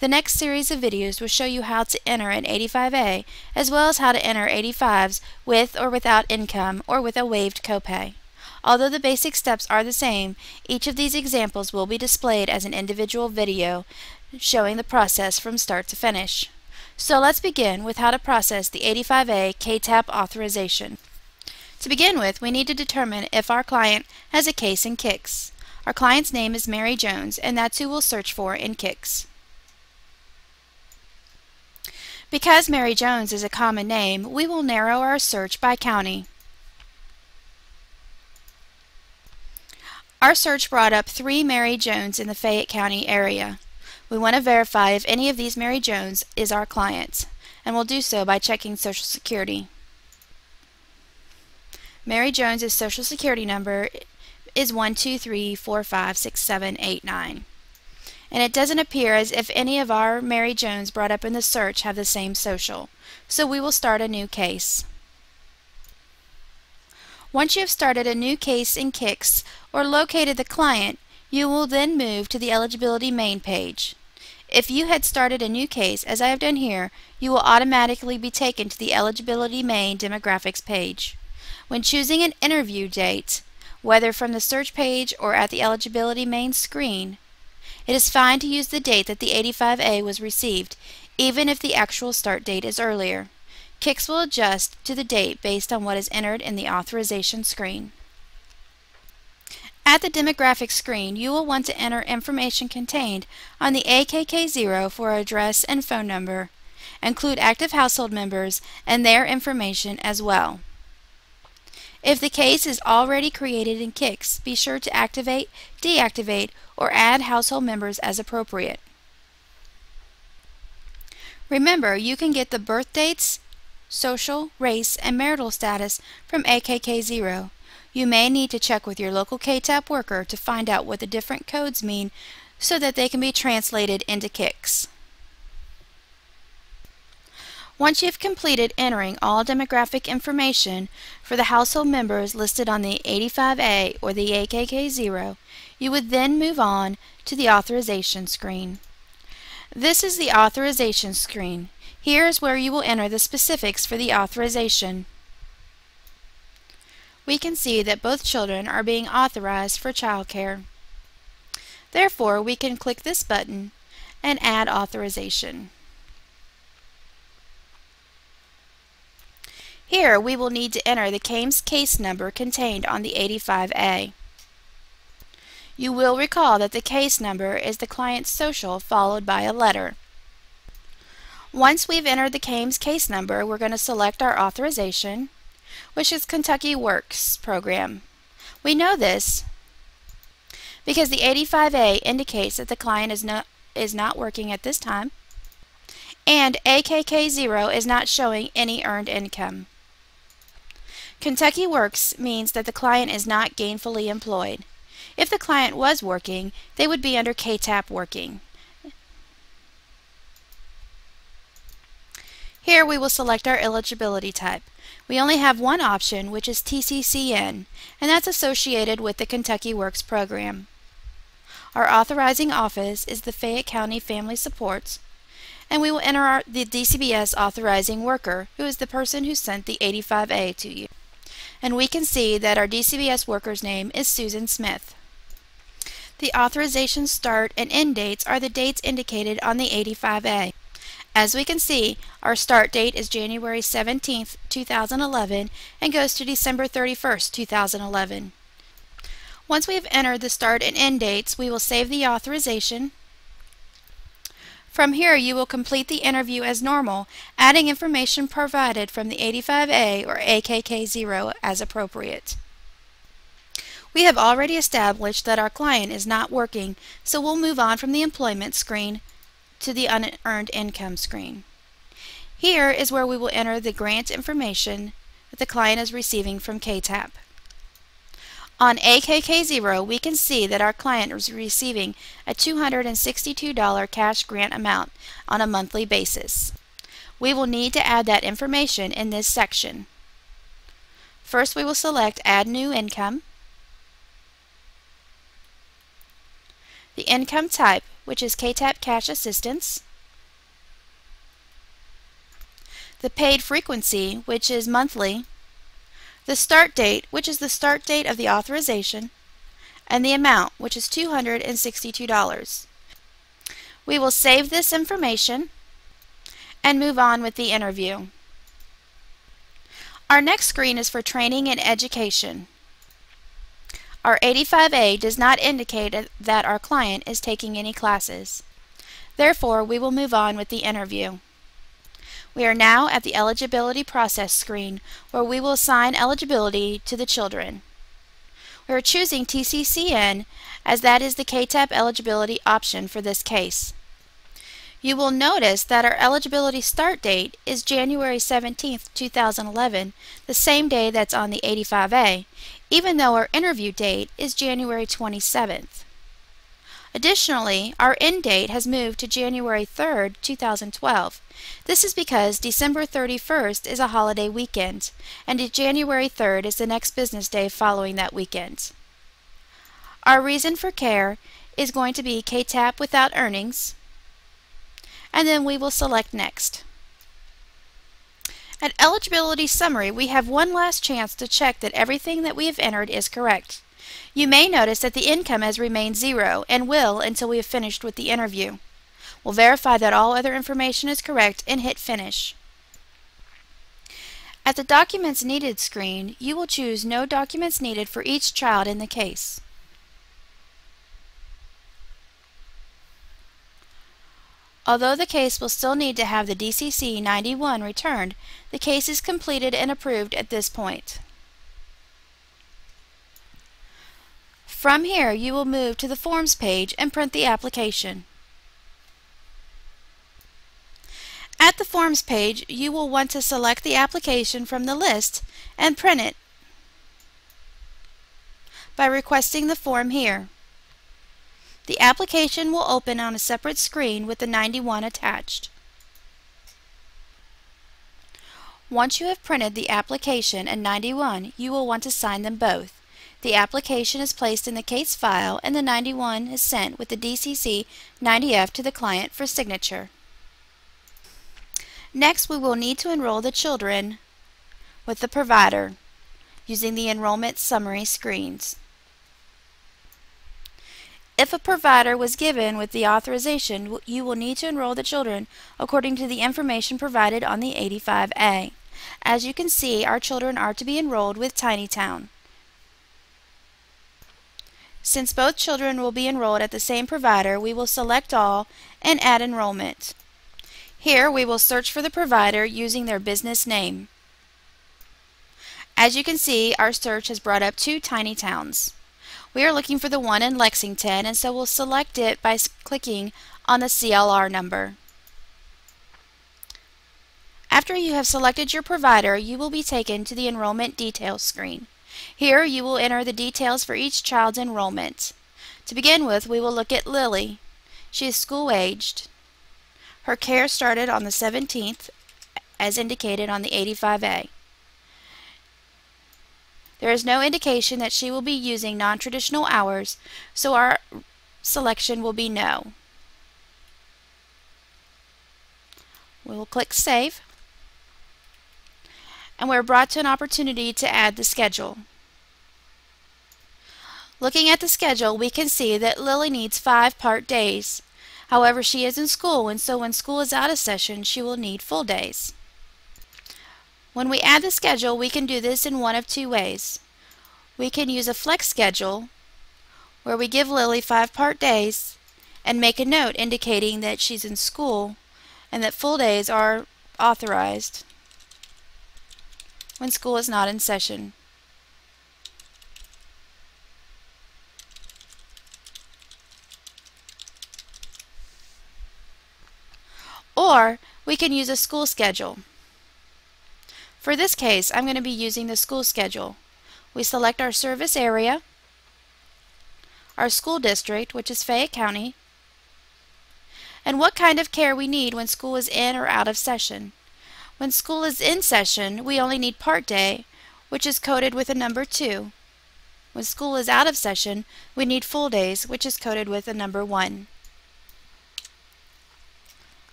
The next series of videos will show you how to enter an 85A as well as how to enter 85s with or without income or with a waived copay. Although the basic steps are the same, each of these examples will be displayed as an individual video showing the process from start to finish. So let's begin with how to process the 85A KTAP authorization. To begin with, we need to determine if our client has a case in KICS. Our client's name is Mary Jones, and that's who we'll search for in KICS. Because Mary Jones is a common name, we will narrow our search by county. Our search brought up 3 Mary Jones in the Fayette County area. We want to verify if any of these Mary Jones is our client, and we'll do so by checking Social Security. Mary Jones' Social Security number is 123456789. And it doesn't appear as if any of our Mary Jones brought up in the search have the same social, so we will start a new case. Once you have started a new case in KICS or located the client, you will then move to the eligibility main page. If you had started a new case, as I have done here, you will automatically be taken to the eligibility main demographics page. When choosing an interview date, whether from the search page or at the eligibility main screen, it is fine to use the date that the 85A was received, even if the actual start date is earlier. KICS will adjust to the date based on what is entered in the authorization screen. At the demographics screen, you will want to enter information contained on the AKK0 for address and phone number. Include active household members and their information as well. If the case is already created in KICS, be sure to activate, deactivate, or add household members as appropriate. Remember, you can get the birth dates, social, race, and marital status from AKK0. You may need to check with your local KTAP worker to find out what the different codes mean so that they can be translated into KICS. Once you've completed entering all demographic information for the household members listed on the 85A or the AKK0, you would then move on to the authorization screen. This is the authorization screen. Here is where you will enter the specifics for the authorization. We can see that both children are being authorized for childcare. Therefore, we can click this button and add authorization. Here we will need to enter the CAMES case number contained on the 85A. You will recall that the case number is the client's social followed by a letter. Once we've entered the CAMES case number, we're going to select our authorization, which is Kentucky Works program. We know this because the 85A indicates that the client is not working at this time, and AKK0 is not showing any earned income. Kentucky Works means that the client is not gainfully employed. If the client was working, they would be under KTAP working. Here we will select our eligibility type. We only have one option, which is TCCN, and that's associated with the Kentucky Works program. Our authorizing office is the Fayette County Family Supports, and we will enter the DCBS authorizing worker, who is the person who sent the 85A to you. And we can see that our DCBS worker's name is Susan Smith. The authorization start and end dates are the dates indicated on the 85A. As we can see, our start date is January 17th, 2011 and goes to December 31st, 2011. Once we have entered the start and end dates, we will save the authorization. From here, you will complete the interview as normal, adding information provided from the 85A or AKK0 as appropriate. We have already established that our client is not working, so we'll move on from the employment screen to the unearned income screen. Here is where we will enter the grant information that the client is receiving from KTAP. On AKK0, we can see that our client is receiving a $262 cash grant amount on a monthly basis. We will need to add that information in this section. First, we will select Add New Income. The income type, which is KTAP Cash Assistance. the paid frequency, which is monthly, the start date, which is the start date of the authorization, and the amount, which is $262. We will save this information and move on with the interview. Our next screen is for training and education. Our 85A does not indicate that our client is taking any classes. Therefore, we will move on with the interview. We are now at the eligibility process screen where we will assign eligibility to the children. We are choosing TCCN as that is the KTAP eligibility option for this case. You will notice that our eligibility start date is January 17, 2011, the same day that's on the 85A, even though our interview date is January 27th. Additionally, our end date has moved to January 3rd, 2012. This is because December 31st is a holiday weekend, and January 3rd is the next business day following that weekend. Our reason for care is going to be KTAP without earnings, and then we will select Next. At Eligibility Summary, we have one last chance to check that everything that we have entered is correct. You may notice that the income has remained 0 and will until we have finished with the interview. We'll verify that all other information is correct and hit Finish. At the Documents Needed screen, you will choose No Documents Needed for each child in the case. Although the case will still need to have the DCC 91 returned, the case is completed and approved at this point. From here, you will move to the Forms page and print the application. At the Forms page, you will want to select the application from the list and print it by requesting the form here. The application will open on a separate screen with the 91 attached. Once you have printed the application and 91, you will want to sign them both. The application is placed in the case file and the 91 is sent with the DCC 90F to the client for signature. Next, we will need to enroll the children with the provider using the enrollment summary screens. If a provider was given with the authorization, you will need to enroll the children according to the information provided on the 85A. As you can see, our children are to be enrolled with TinyTown. Since both children will be enrolled at the same provider, we will select all and add enrollment. Here we will search for the provider using their business name. As you can see, our search has brought up 2 TinyTowns. We are looking for the one in Lexington, and so we'll select it by clicking on the CLR number. After you have selected your provider, you will be taken to the Enrollment Details screen. Here you will enter the details for each child's enrollment. To begin with, we will look at Lily. She is school-aged. Her care started on the 17th, as indicated on the 85A. There is no indication that she will be using non-traditional hours, so our selection will be No. We will click Save, and we're brought to an opportunity to add the schedule. Looking at the schedule, we can see that Lily needs 5 part days. However, she is in school, and so when school is out of session, she will need full days. When we add the schedule, we can do this in one of 2 ways. We can use a flex schedule, where we give Lily 5 part days and make a note indicating that she's in school and that full days are authorized when school is not in session. Or we can use a school schedule. For this case, I'm going to be using the school schedule. We select our service area, our school district, which is Fayette County, and what kind of care we need when school is in or out of session. When school is in session, we only need part day, which is coded with a number 2. When school is out of session, we need full days, which is coded with a number 1.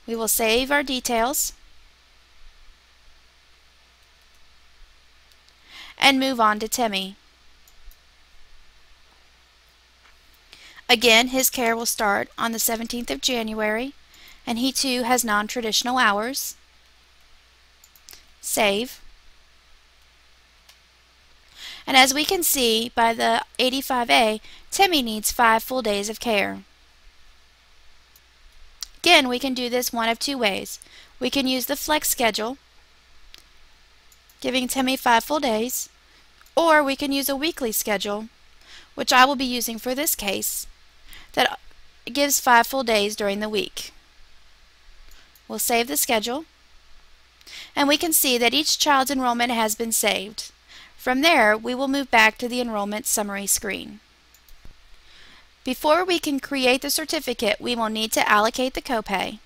We will save our details and move on to Timmy. Again, his care will start on the 17th of January, and he too has non-traditional hours. Save. And as we can see by the 85A, Timmy needs 5 full days of care. Again, we can do this one of two ways. We can use the flex schedule, giving Timmy 5 full days, or we can use a weekly schedule, which I will be using for this case, that gives 5 full days during the week. We'll save the schedule, and we can see that each child's enrollment has been saved. From there, we will move back to the enrollment summary screen. Before we can create the certificate, we will need to allocate the copay.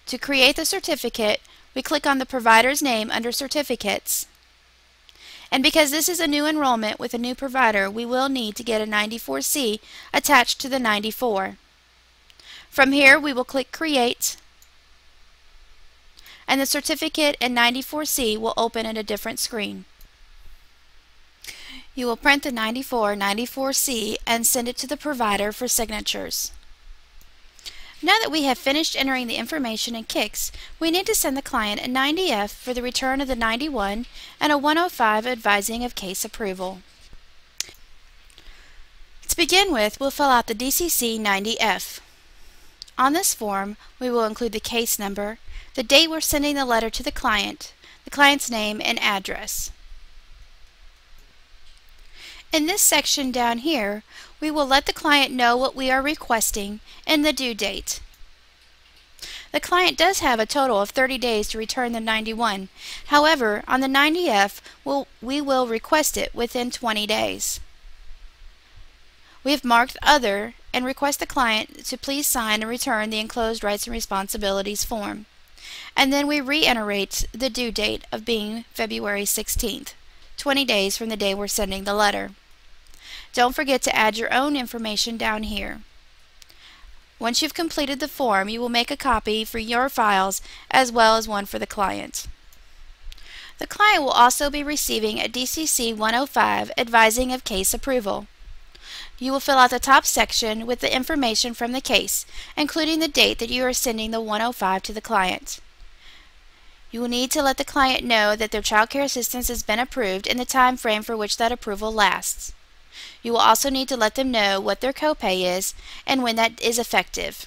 To create the certificate, we click on the provider's name under Certificates. And because this is a new enrollment with a new provider, we will need to get a 94C attached to the 94. From here, we will click Create, and the certificate and 94C will open in a different screen. You will print the 94C and send it to the provider for signatures. Now that we have finished entering the information in KICS, we need to send the client a 90F for the return of the 91 and a 105 advising of case approval. To begin with, we'll fill out the DCC 90F. On this form, we will include the case number, the date we're sending the letter to the client's name and address. In this section down here, we will let the client know what we are requesting and the due date. The client does have a total of 30 days to return the 91. However, on the 90F, we will request it within 20 days. We have marked Other and request the client to please sign and return the enclosed rights and responsibilities form. And then we reiterate the due date of being February 16th, 20 days from the day we're sending the letter. Don't forget to add your own information down here. Once you've completed the form, you will make a copy for your files as well as one for the client. The client will also be receiving a DCC 105 advising of case approval. You will fill out the top section with the information from the case, including the date that you are sending the 105 to the client. You will need to let the client know that their child care assistance has been approved in the time frame for which that approval lasts. You will also need to let them know what their copay is and when that is effective.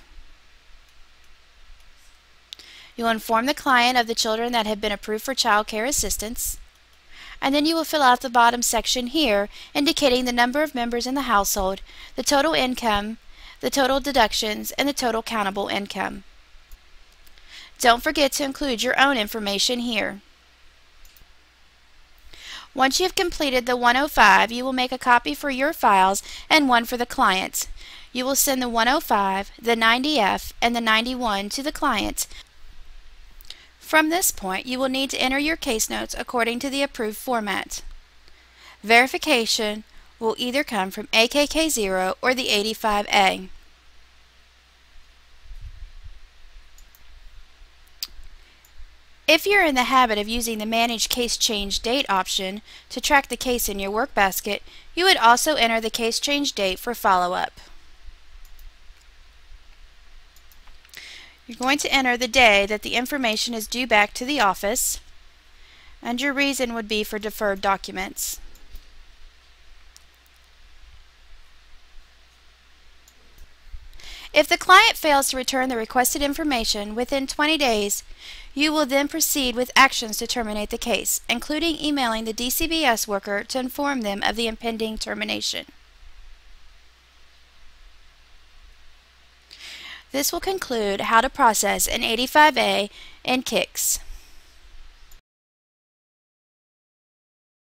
You will inform the client of the children that have been approved for child care assistance, and then you will fill out the bottom section here indicating the number of members in the household, the total income, the total deductions, and the total countable income. Don't forget to include your own information here. Once you have completed the 105, you will make a copy for your files and one for the client. You will send the 105, the 90F, and the 91 to the client. From this point, you will need to enter your case notes according to the approved format. Verification will either come from AKK0 or the 85A. If you're in the habit of using the Manage Case Change Date option to track the case in your workbasket, you would also enter the case change date for follow-up. You're going to enter the day that the information is due back to the office, and your reason would be for deferred documents. If the client fails to return the requested information within 20 days, you will then proceed with actions to terminate the case, including emailing the DCBS worker to inform them of the impending termination. This will conclude how to process an 85A in KICS.